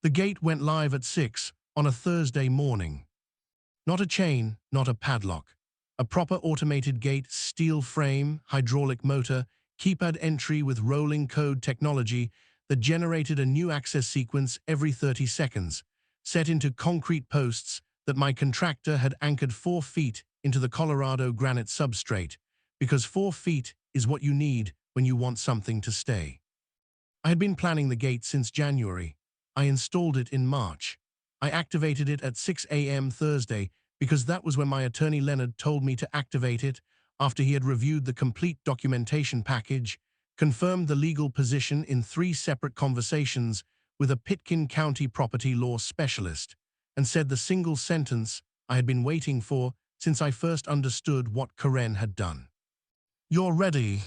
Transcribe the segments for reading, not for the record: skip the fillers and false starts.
The gate went live at 6 on a Thursday morning. Not a chain, not a padlock. A proper automated gate, steel frame, hydraulic motor, keypad entry with rolling code technology that generated a new access sequence every 30 seconds, set into concrete posts that my contractor had anchored 4 feet into the Colorado granite substrate, because 4 feet is what you need when you want something to stay. I had been planning the gate since January. I installed it in March. I activated it at 6 a.m. Thursday because that was when my attorney Leonard told me to activate it after he had reviewed the complete documentation package, confirmed the legal position in 3 separate conversations with a Pitkin County property law specialist, and said the single sentence I had been waiting for since I first understood what Karen had done. "You're ready."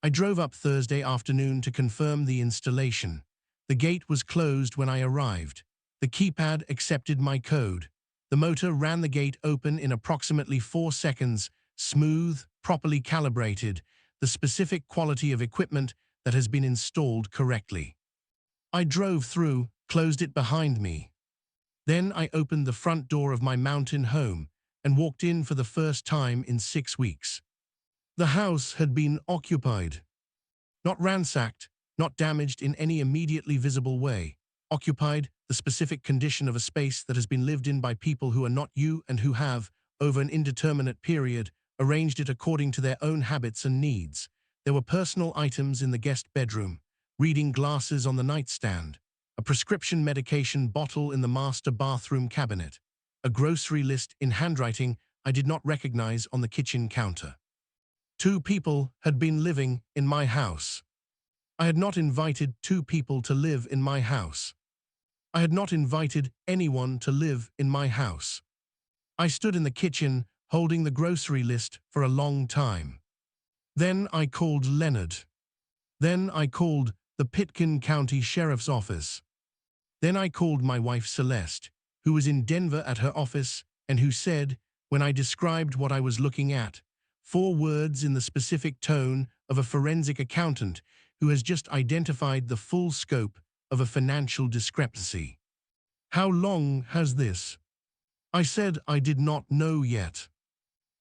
I drove up Thursday afternoon to confirm the installation. The gate was closed when I arrived. The keypad accepted my code. The motor ran the gate open in approximately 4 seconds, smooth, properly calibrated, the specific quality of equipment that has been installed correctly. I drove through, closed it behind me. Then I opened the front door of my mountain home and walked in for the first time in 6 weeks. The house had been occupied. Not ransacked, not damaged in any immediately visible way. Occupied, the specific condition of a space that has been lived in by people who are not you and who have, over an indeterminate period, arranged it according to their own habits and needs. There were personal items in the guest bedroom, reading glasses on the nightstand, a prescription medication bottle in the master bathroom cabinet, a grocery list in handwriting I did not recognize on the kitchen counter. 2 people had been living in my house. I had not invited 2 people to live in my house. I had not invited anyone to live in my house. I stood in the kitchen holding the grocery list for a long time. Then I called Leonard. Then I called the Pitkin County Sheriff's Office. Then I called my wife Celeste, who was in Denver at her office and who said, when I described what I was looking at, 4 words in the specific tone of a forensic accountant who has just identified the full scope of a financial discrepancy. "How long has this?" I said I did not know yet.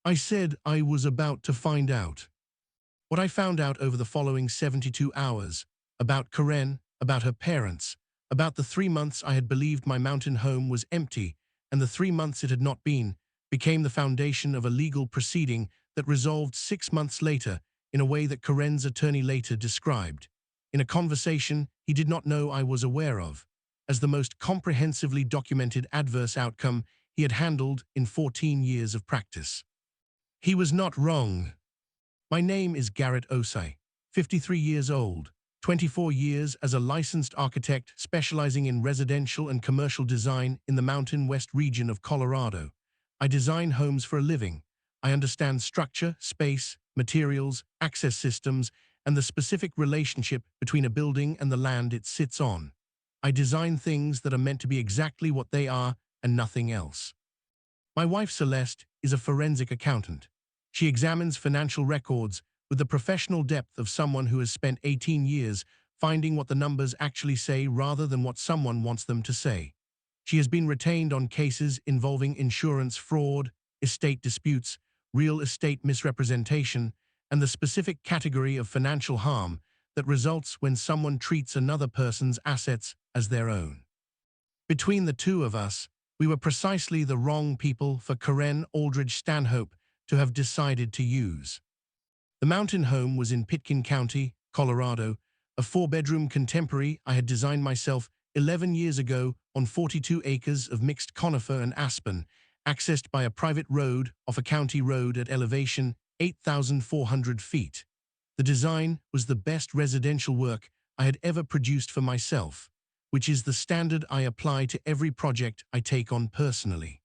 I said I was about to find out. What I found out over the following 72 hours, about Karen, about her parents, about the 3 months I had believed my mountain home was empty, and the 3 months it had not been, became the foundation of a legal proceeding that resolved 6 months later in a way that Karen's attorney later described, in a conversation he did not know I was aware of, as the most comprehensively documented adverse outcome he had handled in 14 years of practice. He was not wrong. My name is Garrett Osei, 53 years old, 24 years as a licensed architect specializing in residential and commercial design in the Mountain West region of Colorado. I design homes for a living. I understand structure, space, materials, access systems, and the specific relationship between a building and the land it sits on. I design things that are meant to be exactly what they are and nothing else. My wife Celeste is a forensic accountant. She examines financial records with the professional depth of someone who has spent 18 years finding what the numbers actually say rather than what someone wants them to say. She has been retained on cases involving insurance fraud, estate disputes, real estate misrepresentation, and the specific category of financial harm that results when someone treats another person's assets as their own. Between the 2 of us, we were precisely the wrong people for Karen Aldridge Stanhope to have decided to use. The mountain home was in Pitkin County, Colorado, a 4-bedroom contemporary I had designed myself 11 years ago on 42 acres of mixed conifer and aspen, accessed by a private road off a county road at elevation 8,400 feet. The design was the best residential work I had ever produced for myself, which is the standard I apply to every project I take on personally.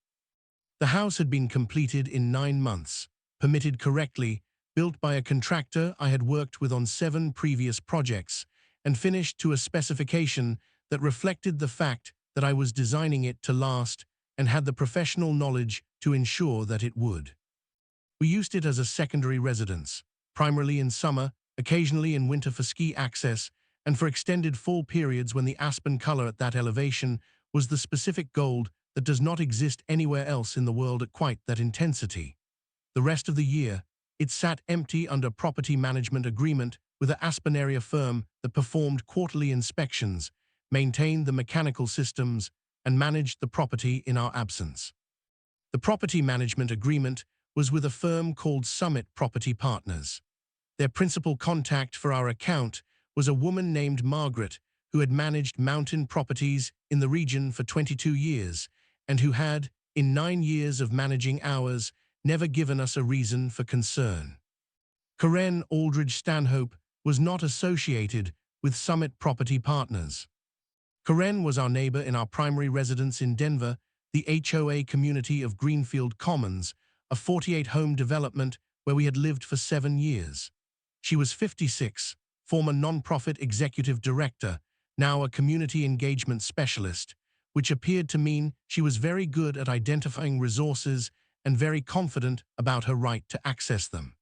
The house had been completed in 9 months, permitted correctly, built by a contractor I had worked with on 7 previous projects, and finished to a specification that reflected the fact that I was designing it to last and had the professional knowledge to ensure that it would. We used it as a secondary residence, primarily in summer, occasionally in winter for ski access, and for extended fall periods when the aspen color at that elevation was the specific gold that does not exist anywhere else in the world at quite that intensity. The rest of the year, it sat empty under property management agreement with an aspen area firm that performed quarterly inspections, maintained the mechanical systems, and managed the property in our absence. The property management agreement was with a firm called Summit Property Partners. Their principal contact for our account was a woman named Margaret, who had managed mountain properties in the region for 22 years and who had, in 9 years of managing ours, never given us a reason for concern. Karen Aldridge Stanhope was not associated with Summit Property Partners. Karen was our neighbor in our primary residence in Denver, the HOA community of Greenfield Commons, a 48-home development where we had lived for 7 years. She was 56, former nonprofit executive director, now a community engagement specialist, which appeared to mean she was very good at identifying resources and very confident about her right to access them.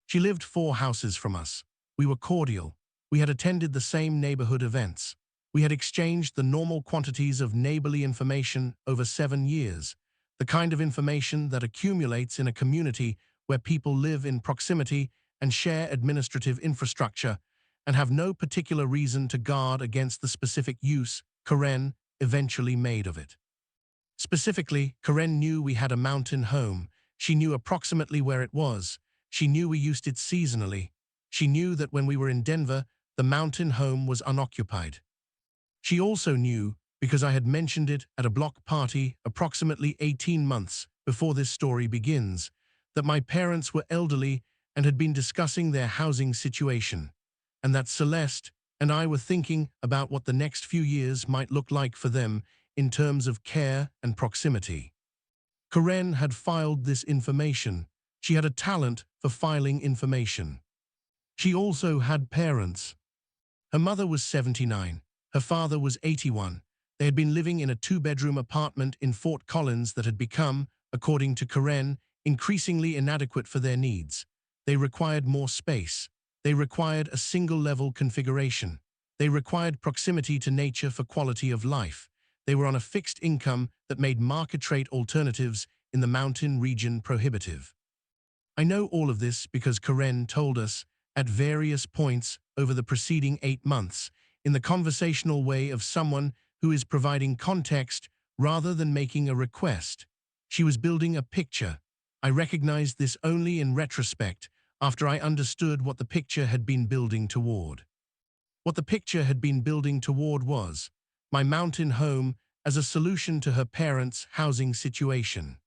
She lived 4 houses from us. We were cordial. We had attended the same neighborhood events. We had exchanged the normal quantities of neighborly information over 7 years, the kind of information that accumulates in a community where people live in proximity and share administrative infrastructure and have no particular reason to guard against the specific use Karen eventually made of it. Specifically, Karen knew we had a mountain home. She knew approximately where it was. She knew we used it seasonally. She knew that when we were in Denver, the mountain home was unoccupied. She also knew, because I had mentioned it at a block party approximately 18 months before this story begins, that my parents were elderly and had been discussing their housing situation, and that Celeste and I were thinking about what the next few years might look like for them in terms of care and proximity. Karen had filed this information. She had a talent for filing information. She also had parents. Her mother was 79. Her father was 81. They had been living in a 2-bedroom apartment in Fort Collins that had become, according to Karen, increasingly inadequate for their needs. They required more space. They required a single-level configuration. They required proximity to nature for quality of life. They were on a fixed income that made market-rate alternatives in the mountain region prohibitive. I know all of this because Karen told us, at various points over the preceding 8 months, in the conversational way of someone who is providing context rather than making a request. She was building a picture. I recognized this only in retrospect, after I understood what the picture had been building toward. What the picture had been building toward was my mountain home as a solution to her parents' housing situation.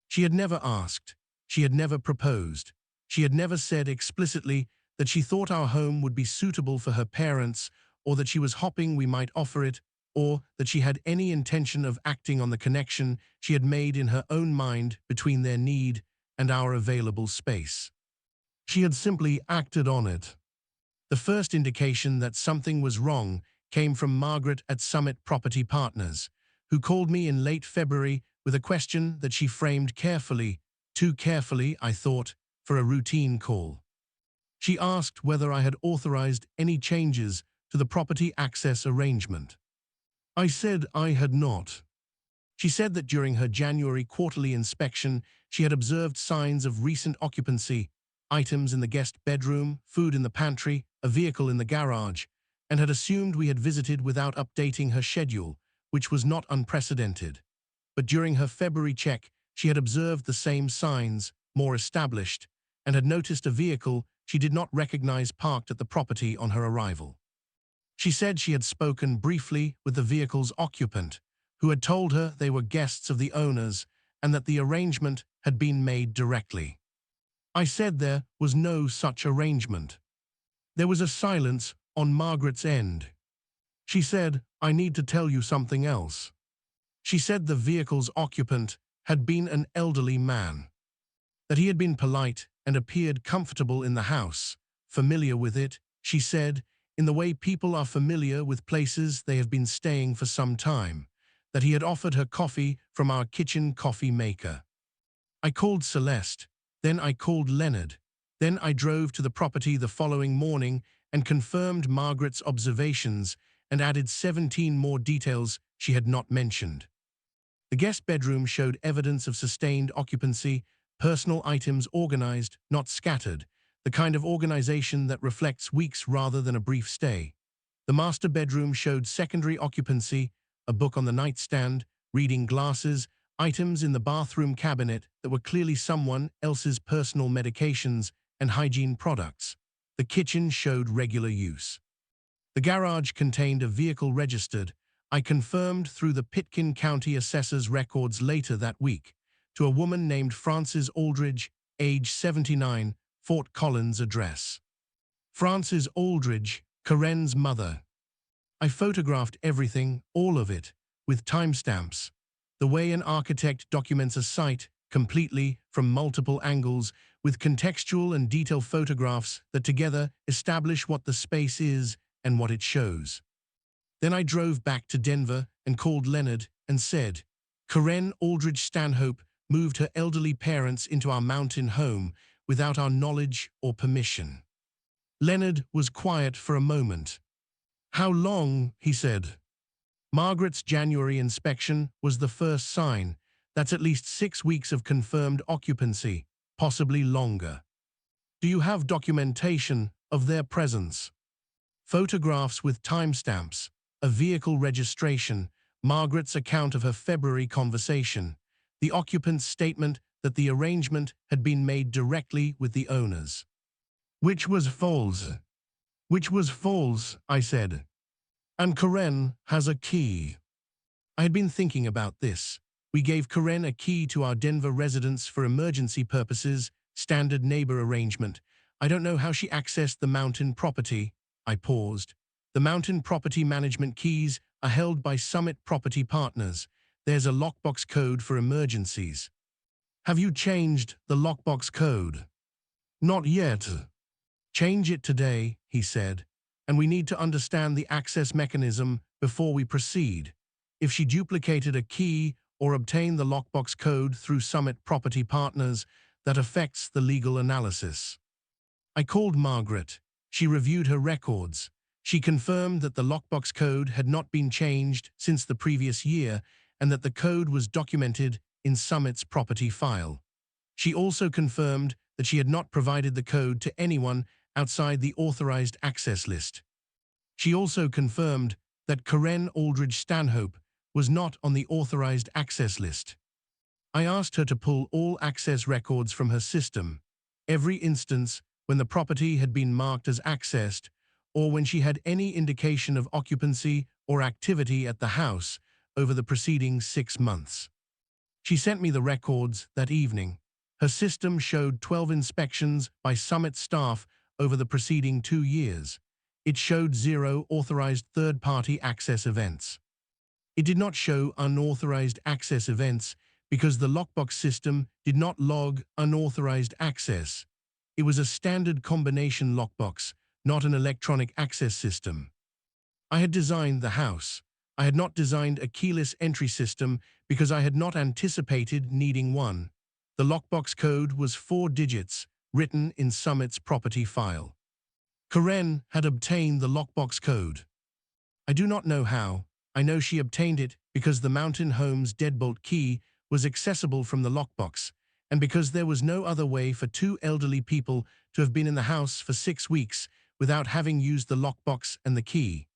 She had never asked. She had never proposed. She had never said explicitly that she thought our home would be suitable for her parents, or that she was hoping we might offer it, or that she had any intention of acting on the connection she had made in her own mind between their need and our available space. She had simply acted on it. The first indication that something was wrong came from Margaret at Summit Property Partners, who called me in late February with a question that she framed carefully, too carefully, I thought, for a routine call. She asked whether I had authorized any changes to the property access arrangement. I said I had not. She said that during her January quarterly inspection, she had observed signs of recent occupancy, items in the guest bedroom, food in the pantry, a vehicle in the garage, and had assumed we had visited without updating her schedule, which was not unprecedented. But during her February check, she had observed the same signs, more established, and had noticed a vehicle she did not recognize parked at the property on her arrival. She said she had spoken briefly with the vehicle's occupant, who had told her they were guests of the owners and that the arrangement had been made directly. I said there was no such arrangement. There was a silence on Margaret's end. She said, "I need to tell you something else." She said the vehicle's occupant had been an elderly man, that he had been polite and appeared comfortable in the house, familiar with it, she said, in the way people are familiar with places they have been staying for some time, that he had offered her coffee from our kitchen coffee maker. I called Celeste, then I called Leonard, then I drove to the property the following morning and confirmed Margaret's observations and added 17 more details she had not mentioned. The guest bedroom showed evidence of sustained occupancy, personal items organized, not scattered, the kind of organization that reflects weeks rather than a brief stay. The master bedroom showed secondary occupancy, a book on the nightstand, reading glasses, items in the bathroom cabinet that were clearly someone else's personal medications and hygiene products. The kitchen showed regular use. The garage contained a vehicle registered, I confirmed through the Pitkin County Assessor's records later that week, to a woman named Frances Aldridge, age 79, Fort Collins address. Frances Aldridge, Karen's mother. I photographed everything, all of it, with timestamps. The way an architect documents a site, completely, from multiple angles, with contextual and detailed photographs that together establish what the space is and what it shows. Then I drove back to Denver and called Leonard and said, Karen Aldridge Stanhope moved her elderly parents into our mountain home without our knowledge or permission. Leonard was quiet for a moment. How long, he said. Margaret's January inspection was the first sign. That's at least 6 weeks of confirmed occupancy, possibly longer. Do you have documentation of their presence? Photographs with timestamps, a vehicle registration, Margaret's account of her February conversation, the occupant's statement that the arrangement had been made directly with the owners. Which was false. Which was false, I said. And Karen has a key. I had been thinking about this. We gave Karen a key to our Denver residence for emergency purposes, standard neighbor arrangement. I don't know how she accessed the mountain property. I paused. The mountain property management keys are held by Summit Property Partners. There's a lockbox code for emergencies. Have you changed the lockbox code? Not yet. Change it today, he said, and we need to understand the access mechanism before we proceed. If she duplicated a key or obtained the lockbox code through Summit Property Partners, that affects the legal analysis. I called Margaret. She reviewed her records. She confirmed that the lockbox code had not been changed since the previous year and that the code was documented in Summit's property file. She also confirmed that she had not provided the code to anyone outside the authorized access list. She also confirmed that Karen Aldridge Stanhope was not on the authorized access list. I asked her to pull all access records from her system, every instance when the property had been marked as accessed or when she had any indication of occupancy or activity at the house over the preceding 6 months. She sent me the records that evening. Her system showed 12 inspections by Summit staff over the preceding 2 years. It showed 0 authorized third-party access events. It did not show unauthorized access events because the lockbox system did not log unauthorized access. It was a standard combination lockbox, not an electronic access system. I had designed the house. I had not designed a keyless entry system because I had not anticipated needing one. The lockbox code was 4 digits, written in Summit's property file. Karen had obtained the lockbox code. I do not know how. I know she obtained it because the mountain home's deadbolt key was accessible from the lockbox, and because there was no other way for 2 elderly people to have been in the house for 6 weeks without having used the lockbox and the key.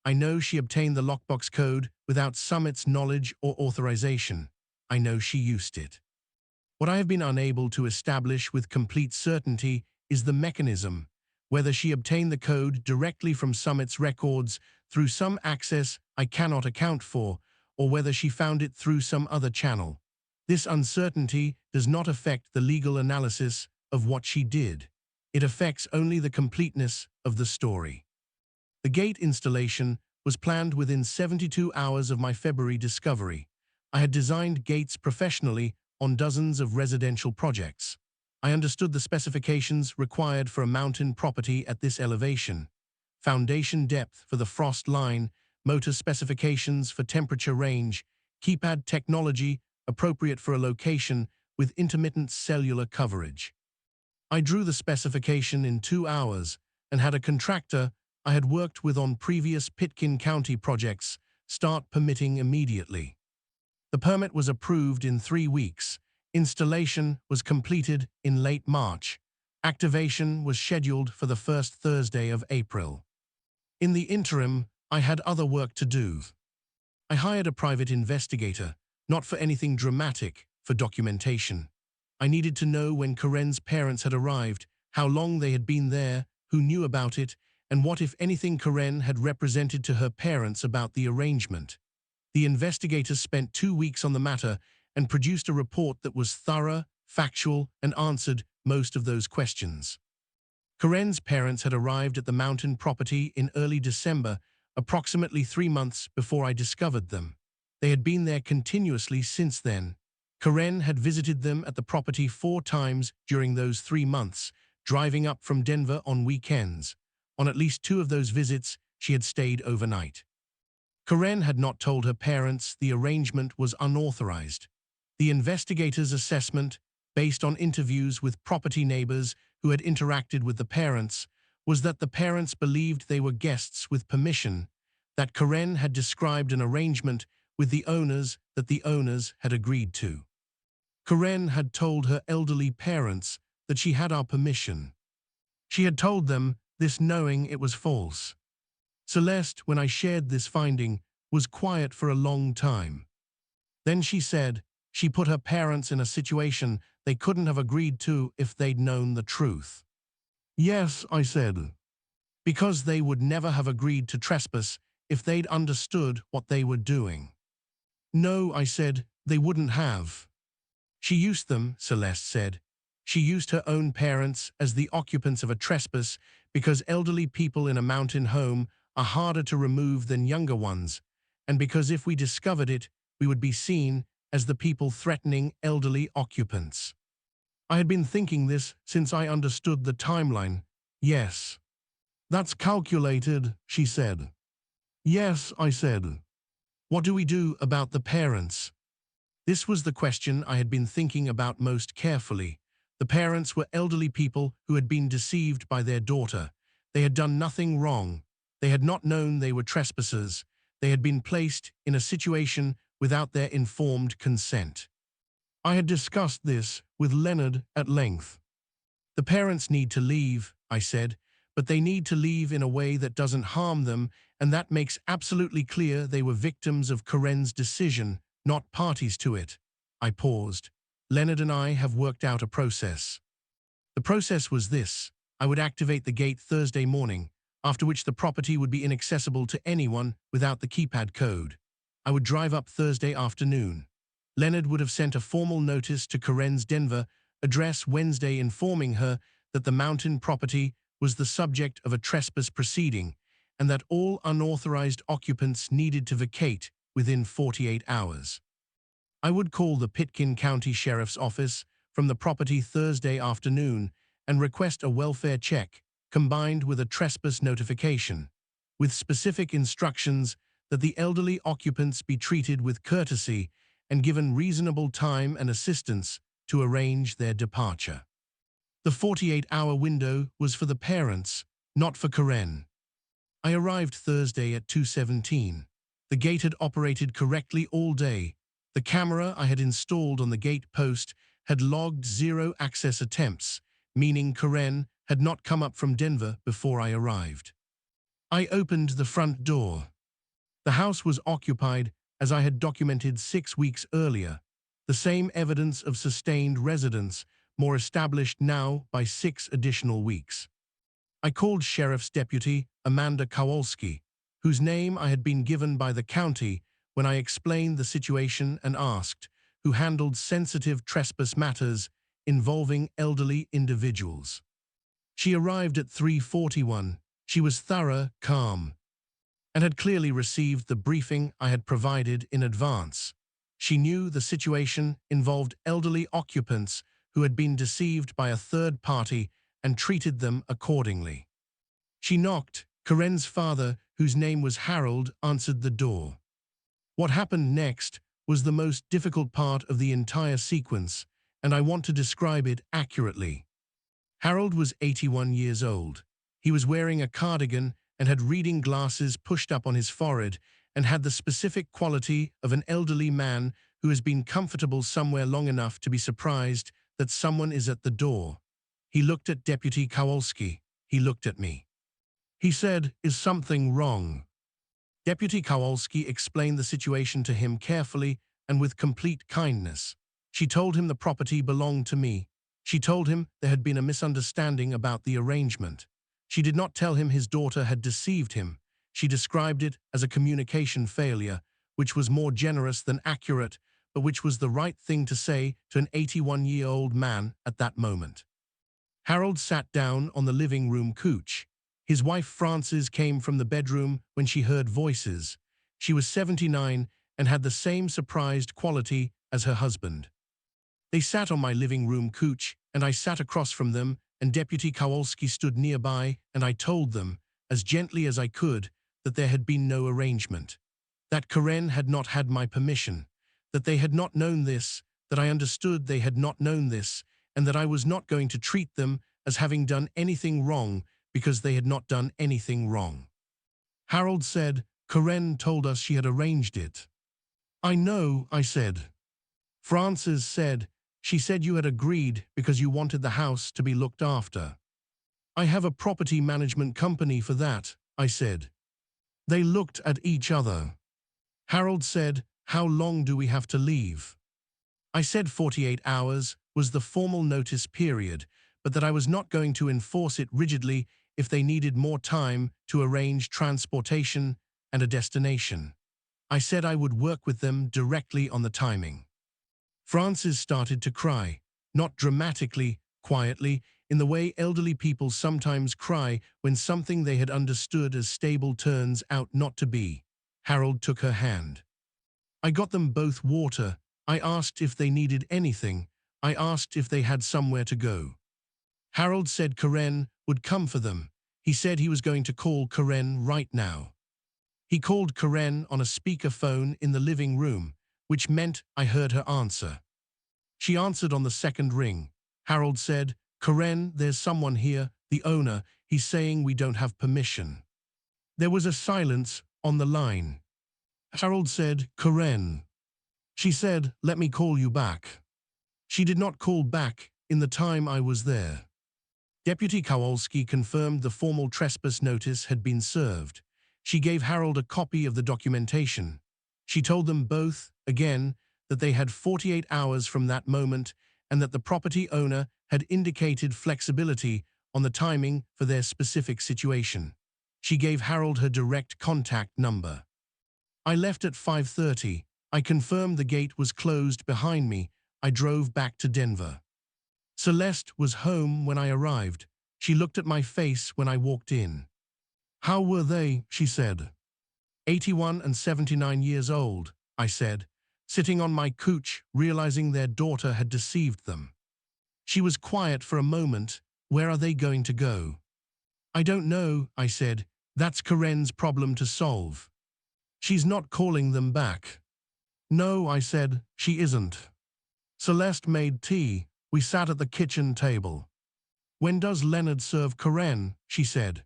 I know she obtained the lockbox code without Summit's knowledge or authorization. I know she used it. What I have been unable to establish with complete certainty is the mechanism, whether she obtained the code directly from Summit's records through some access I cannot account for, or whether she found it through some other channel. This uncertainty does not affect the legal analysis of what she did. It affects only the completeness of the story. The gate installation was planned within 72 hours of my February discovery. I had designed gates professionally on dozens of residential projects. I understood the specifications required for a mountain property at this elevation. Foundation depth for the frost line, motor specifications for temperature range, keypad technology appropriate for a location with intermittent cellular coverage. I drew the specification in 2 hours, and had a contractor I had worked with on previous Pitkin County projects start permitting immediately. The permit was approved in 3 weeks. Installation was completed in late March. Activation was scheduled for the first Thursday of April. In the interim, I had other work to do. I hired a private investigator, not for anything dramatic, for documentation. I needed to know when Karen's parents had arrived, how long they had been there, who knew about it, and what, if anything, Karen had represented to her parents about the arrangement. The investigators spent 2 weeks on the matter and produced a report that was thorough, factual, and answered most of those questions. Karen's parents had arrived at the mountain property in early December, approximately 3 months before I discovered them. They had been there continuously since then. Karen had visited them at the property 4 times during those 3 months, driving up from Denver on weekends. On at least 2 of those visits, she had stayed overnight. Karen had not told her parents the arrangement was unauthorized. The investigators' assessment, based on interviews with property neighbors who had interacted with the parents, was that the parents believed they were guests with permission, that Karen had described an arrangement with the owners that the owners had agreed to. Karen had told her elderly parents that she had our permission. She had told them this knowing it was false. Celeste, when I shared this finding, was quiet for a long time. Then she said she put her parents in a situation they couldn't have agreed to if they'd known the truth. Yes, I said. Because they would never have agreed to trespass if they'd understood what they were doing. No, I said, they wouldn't have. She used them, Celeste said. She used her own parents as the occupants of a trespass because elderly people in a mountain home are harder to remove than younger ones, and because if we discovered it, we would be seen as the people threatening elderly occupants. I had been thinking this since I understood the timeline. Yes. That's calculated, she said. Yes, I said. What do we do about the parents? This was the question I had been thinking about most carefully. The parents were elderly people who had been deceived by their daughter. They had done nothing wrong. They had not known they were trespassers. They had been placed in a situation without their informed consent. I had discussed this with Leonard at length. The parents need to leave, I said, but they need to leave in a way that doesn't harm them, and that makes absolutely clear they were victims of Karen's decision, not parties to it. I paused. Leonard and I have worked out a process. The process was this. I would activate the gate Thursday morning, after which the property would be inaccessible to anyone without the keypad code. I would drive up Thursday afternoon. Leonard would have sent a formal notice to Karen's Denver address Wednesday informing her that the mountain property was the subject of a trespass proceeding and that all unauthorized occupants needed to vacate within 48 hours. I would call the Pitkin County Sheriff's Office from the property Thursday afternoon and request a welfare check combined with a trespass notification, with specific instructions that the elderly occupants be treated with courtesy and given reasonable time and assistance to arrange their departure. The 48-hour window was for the parents, not for Karen. I arrived Thursday at 2:17. The gate had operated correctly all day. The camera I had installed on the gate post had logged 0 access attempts, meaning Karen had not come up from Denver before I arrived. I opened the front door. The house was occupied as I had documented 6 weeks earlier, the same evidence of sustained residence, more established now by 6 additional weeks. I called Sheriff's Deputy Amanda Kowalski, whose name I had been given by the county when I explained the situation, and asked who handled sensitive trespass matters involving elderly individuals. She arrived at 3:41. She was thorough, calm, and had clearly received the briefing I had provided in advance. She knew the situation involved elderly occupants who had been deceived by a third party and treated them accordingly. She knocked. Karen's father, whose name was Harold, answered the door. What happened next was the most difficult part of the entire sequence, and I want to describe it accurately. Harold was 81 years old. He was wearing a cardigan and had reading glasses pushed up on his forehead and had the specific quality of an elderly man who has been comfortable somewhere long enough to be surprised that someone is at the door. He looked at Deputy Kowalski. He looked at me. He said, "Is something wrong?" Deputy Kowalski explained the situation to him carefully and with complete kindness. She told him the property belonged to me. She told him there had been a misunderstanding about the arrangement. She did not tell him his daughter had deceived him. She described it as a communication failure, which was more generous than accurate, but which was the right thing to say to an 81-year-old man at that moment. Harold sat down on the living room couch. His wife Frances came from the bedroom when she heard voices. She was 79 and had the same surprised quality as her husband. They sat on my living room couch, and I sat across from them, and Deputy Kowalski stood nearby, and I told them, as gently as I could, that there had been no arrangement, that Karen had not had my permission, that they had not known this, that I understood they had not known this, and that I was not going to treat them as having done anything wrong because they had not done anything wrong. Harold said, "Karen told us she had arranged it." "I know," I said. Frances said, "She said you had agreed because you wanted the house to be looked after." "I have a property management company for that," I said. They looked at each other. Harold said, "How long do we have to leave?" I said 48 hours was the formal notice period, but that I was not going to enforce it rigidly if they needed more time to arrange transportation and a destination. I said I would work with them directly on the timing. Frances started to cry, not dramatically, quietly, in the way elderly people sometimes cry when something they had understood as stable turns out not to be. Harold took her hand. I got them both water. I asked if they needed anything. I asked if they had somewhere to go. Harold said Karen would come for them. He said he was going to call Karen right now. He called Karen on a speakerphone in the living room, which meant I heard her answer. She answered on the second ring. Harold said, "Karen, there's someone here, the owner. He's saying we don't have permission." There was a silence on the line. Harold said, "Karen." She said, "Let me call you back." She did not call back in the time I was there. Deputy Kowalski confirmed the formal trespass notice had been served. She gave Harold a copy of the documentation. She told them both, again, that they had 48 hours from that moment and that the property owner had indicated flexibility on the timing for their specific situation. She gave Harold her direct contact number. I left at 5:30. I confirmed the gate was closed behind me. I drove back to Denver. Celeste was home when I arrived. She looked at my face when I walked in. "How were they?" she said. 81 and 79 years old, I said, sitting on my couch, realizing their daughter had deceived them. She was quiet for a moment. "Where are they going to go?" "I don't know," I said. "That's Karen's problem to solve." "She's not calling them back." "No," I said, "she isn't." Celeste made tea. We sat at the kitchen table. "When does Leonard serve Karen?" she said.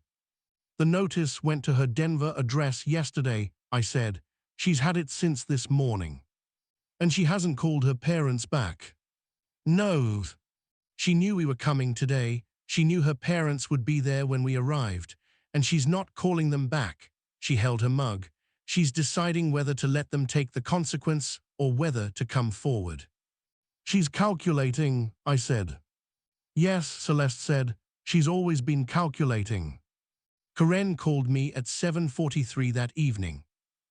"The notice went to her Denver address yesterday," I said. "She's had it since this morning." "And she hasn't called her parents back?" "No. She knew we were coming today. She knew her parents would be there when we arrived. And she's not calling them back." She held her mug. "She's deciding whether to let them take the consequence or whether to come forward." "She's calculating," I said. "Yes," Celeste said. "She's always been calculating." Karen called me at 7:43 that evening.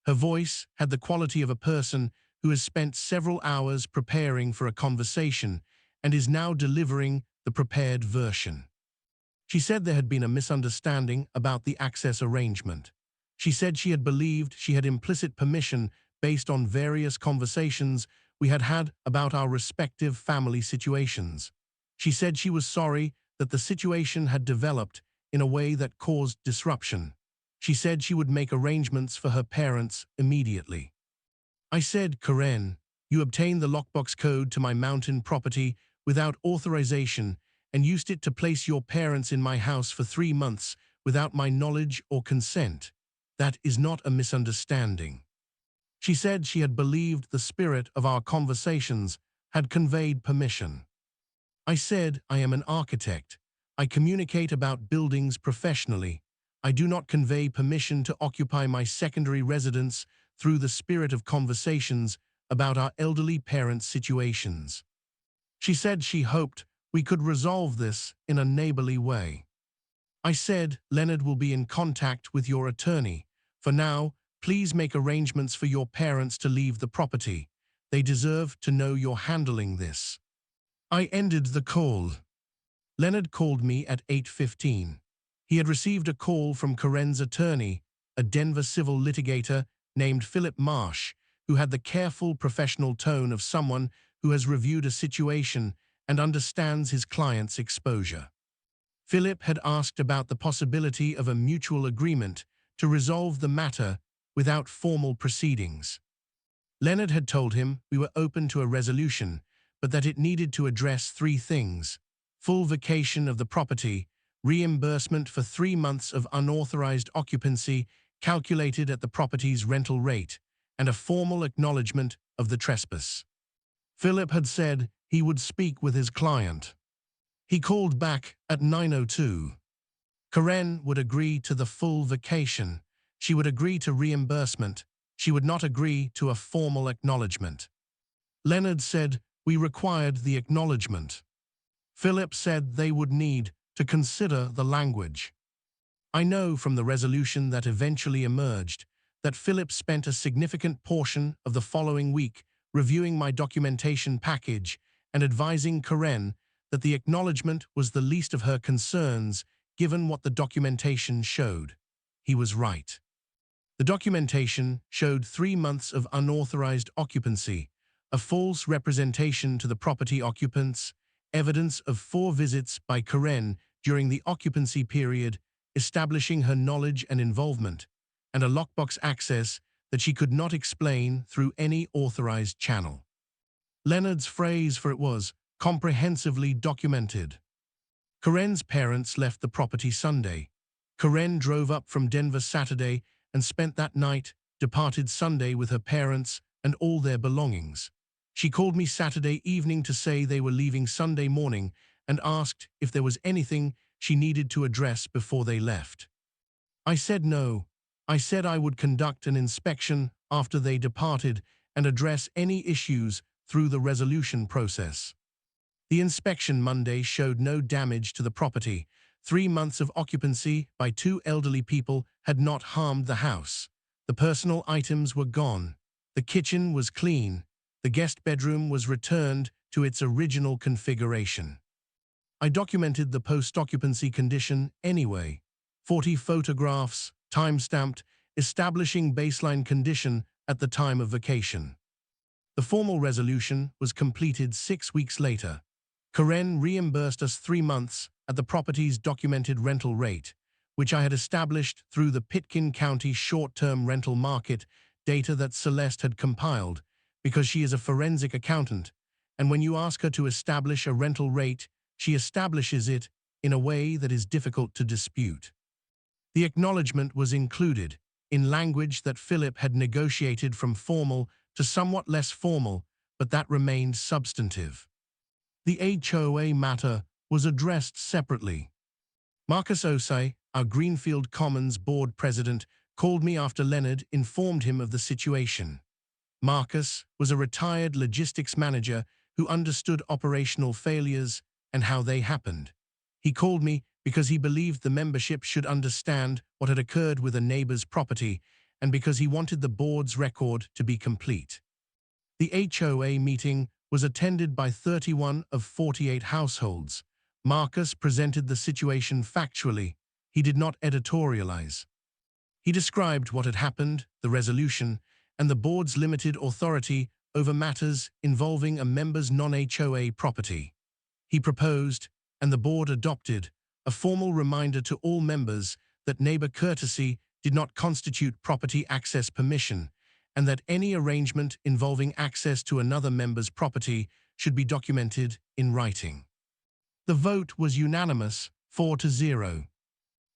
Her voice had the quality of a person who has spent several hours preparing for a conversation and is now delivering the prepared version. She said there had been a misunderstanding about the access arrangement. She said she had believed she had implicit permission based on various conversations we had had about our respective family situations. She said she was sorry that the situation had developed in a way that caused disruption. She said she would make arrangements for her parents immediately. I said, "Karen, you obtained the lockbox code to my mountain property without authorization and used it to place your parents in my house for 3 months without my knowledge or consent. That is not a misunderstanding. She said she had believed the spirit of our conversations had conveyed permission. I said, I am an architect. I communicate about buildings professionally. I do not convey permission to occupy my secondary residence through the spirit of conversations about our elderly parents' situations. She said she hoped we could resolve this in a neighborly way. I said, Leonard will be in contact with your attorney. For now, please make arrangements for your parents to leave the property. They deserve to know you're handling this. I ended the call. Leonard called me at 8:15. He had received a call from Karen's attorney, a Denver civil litigator named Philip Marsh, who had the careful professional tone of someone who has reviewed a situation and understands his client's exposure. Philip had asked about the possibility of a mutual agreement to resolve the matter without formal proceedings. Leonard had told him we were open to a resolution, but that it needed to address three things: full vacation of the property, reimbursement for 3 months of unauthorized occupancy calculated at the property's rental rate, and a formal acknowledgement of the trespass. Philip had said he would speak with his client. He called back at 9:02. Karen would agree to the full vacation. She would agree to reimbursement. She would not agree to a formal acknowledgement. Leonard said we required the acknowledgement. Philip said they would need to consider the language. I know from the resolution that eventually emerged that Philip spent a significant portion of the following week reviewing my documentation package and advising Karen that the acknowledgement was the least of her concerns given what the documentation showed. He was right. The documentation showed 3 months of unauthorized occupancy, a false representation to the property occupants, evidence of 4 visits by Karen during the occupancy period, establishing her knowledge and involvement, and a lockbox access that she could not explain through any authorized channel. Leonard's phrase for it was comprehensively documented. Karen's parents left the property Sunday. Karen drove up from Denver Saturday and spent that night, departed Sunday with her parents and all their belongings. She called me Saturday evening to say they were leaving Sunday morning and asked if there was anything she needed to address before they left. I said no. I said I would conduct an inspection after they departed and address any issues through the resolution process. The inspection Monday showed no damage to the property. 3 months of occupancy by 2 elderly people had not harmed the house. The personal items were gone. The kitchen was clean. The guest bedroom was returned to its original configuration. I documented the post-occupancy condition anyway. 40 photographs, time-stamped, establishing baseline condition at the time of vacation. The formal resolution was completed 6 weeks later. Karen reimbursed us 3 months at the property's documented rental rate, which I had established through the Pitkin County short-term rental market data that Celeste had compiled, because she is a forensic accountant, and when you ask her to establish a rental rate, she establishes it in a way that is difficult to dispute. The acknowledgement was included in language that Philip had negotiated from formal to somewhat less formal, but that remained substantive. The HOA matter was addressed separately. Marcus Osei, our Greenfield Commons board president, called me after Leonard informed him of the situation. Marcus was a retired logistics manager who understood operational failures and how they happened. He called me because he believed the membership should understand what had occurred with a neighbor's property and because he wanted the board's record to be complete. The HOA meeting was attended by 31 of 48 households. Marcus presented the situation factually. He did not editorialize. He described what had happened, the resolution, and the board's limited authority over matters involving a member's non-HOA property. He proposed, and the board adopted, a formal reminder to all members that neighbor courtesy did not constitute property access permission, and that any arrangement involving access to another member's property should be documented in writing. The vote was unanimous, 4-0.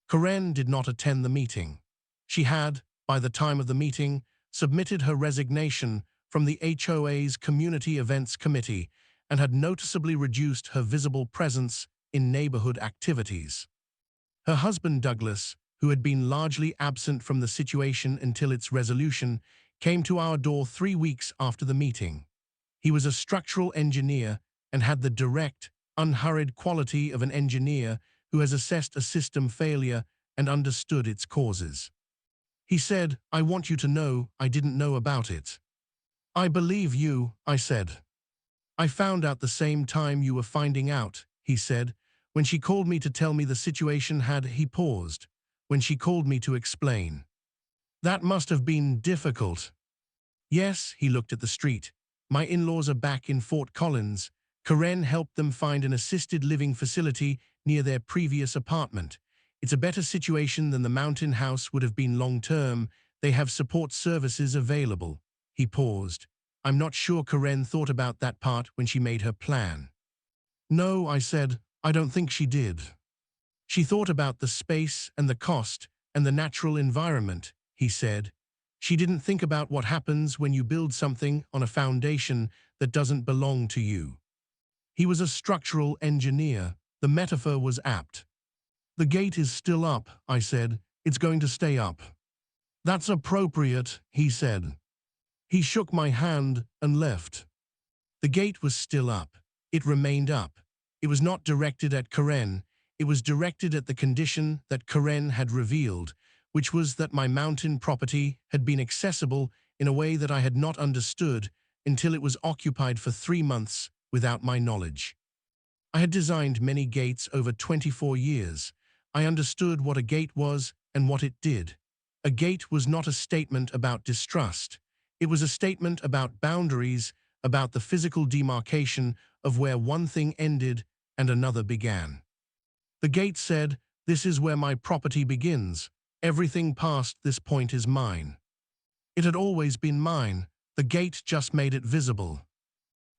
Karen did not attend the meeting. She had, by the time of the meeting, submitted her resignation from the HOA's Community Events Committee and had noticeably reduced her visible presence in neighborhood activities. Her husband Douglas, who had been largely absent from the situation until its resolution, came to our door 3 weeks after the meeting. He was a structural engineer and had the direct, unhurried quality of an engineer who has assessed a system failure and understood its causes. He said, "I want you to know I didn't know about it." "I believe you," I said. "I found out the same time you were finding out," he said. "When she called me to tell me the situation had," he paused, "when she called me to explain. That must have been difficult." "Yes," he looked at the street. "My in-laws are back in Fort Collins. Karen helped them find an assisted living facility near their previous apartment. It's a better situation than the mountain house would have been long-term. They have support services available." He paused. "I'm not sure Karen thought about that part when she made her plan." "No," I said, "I don't think she did. She thought about the space and the cost and the natural environment," he said. "She didn't think about what happens when you build something on a foundation that doesn't belong to you." He was a structural engineer. The metaphor was apt. "The gate is still up," I said. "It's going to stay up." "That's appropriate," he said. He shook my hand and left. The gate was still up. It remained up. It was not directed at Karen. It was directed at the condition that Karen had revealed, which was that my mountain property had been accessible in a way that I had not understood until it was occupied for 3 months without my knowledge. I had designed many gates over 24 years. I understood what a gate was and what it did. A gate was not a statement about distrust. It was a statement about boundaries, about the physical demarcation of where one thing ended and another began. The gate said, "This is where my property begins. Everything past this point is mine." It had always been mine. The gate just made it visible.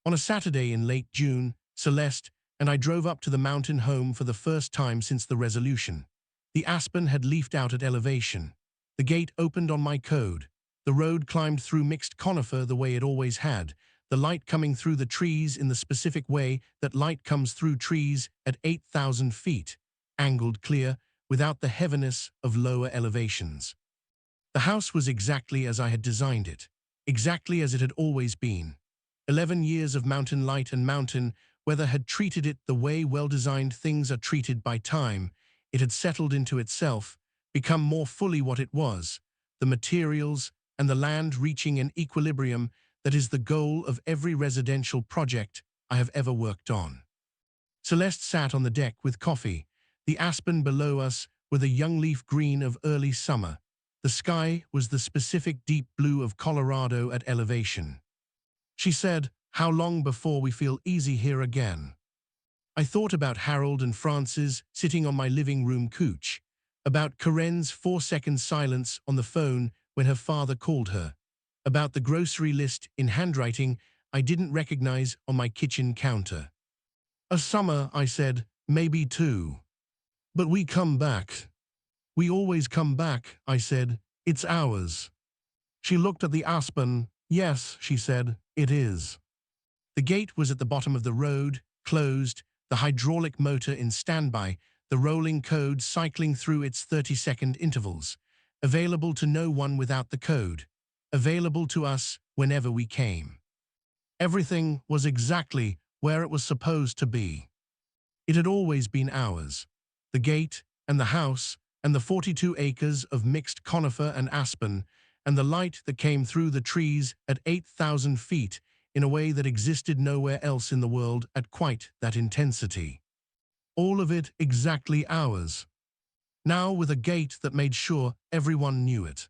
On a Saturday in late June, Celeste and I drove up to the mountain home for the first time since the resolution. The aspen had leafed out at elevation. The gate opened on my code. The road climbed through mixed conifer the way it always had, the light coming through the trees in the specific way that light comes through trees at 8,000 feet, angled clear, without the heaviness of lower elevations. The house was exactly as I had designed it, exactly as it had always been. 11 years of mountain light and mountain weather had treated it the way well-designed things are treated by time. It had settled into itself, become more fully what it was, the materials and the land reaching an equilibrium that is the goal of every residential project I have ever worked on. Celeste sat on the deck with coffee, the aspen below us with a young leaf green of early summer. The sky was the specific deep blue of Colorado at elevation. She said, "How long before we feel easy here again?" I thought about Harold and Frances sitting on my living room couch, about Karen's 4-second silence on the phone when her father called her, about the grocery list in handwriting I didn't recognize on my kitchen counter. "A summer," I said, "maybe 2. But we come back." "We always come back," I said. "It's ours." She looked at the aspen. "Yes," she said, "it is." The gate was at the bottom of the road, closed, the hydraulic motor in standby, the rolling code cycling through its 30-second intervals, available to no one without the code, available to us whenever we came. Everything was exactly where it was supposed to be. It had always been ours. The gate and the house and the 42 acres of mixed conifer and aspen and the light that came through the trees at 8,000 feet in a way that existed nowhere else in the world at quite that intensity. All of it exactly ours. Now with a gate that made sure everyone knew it.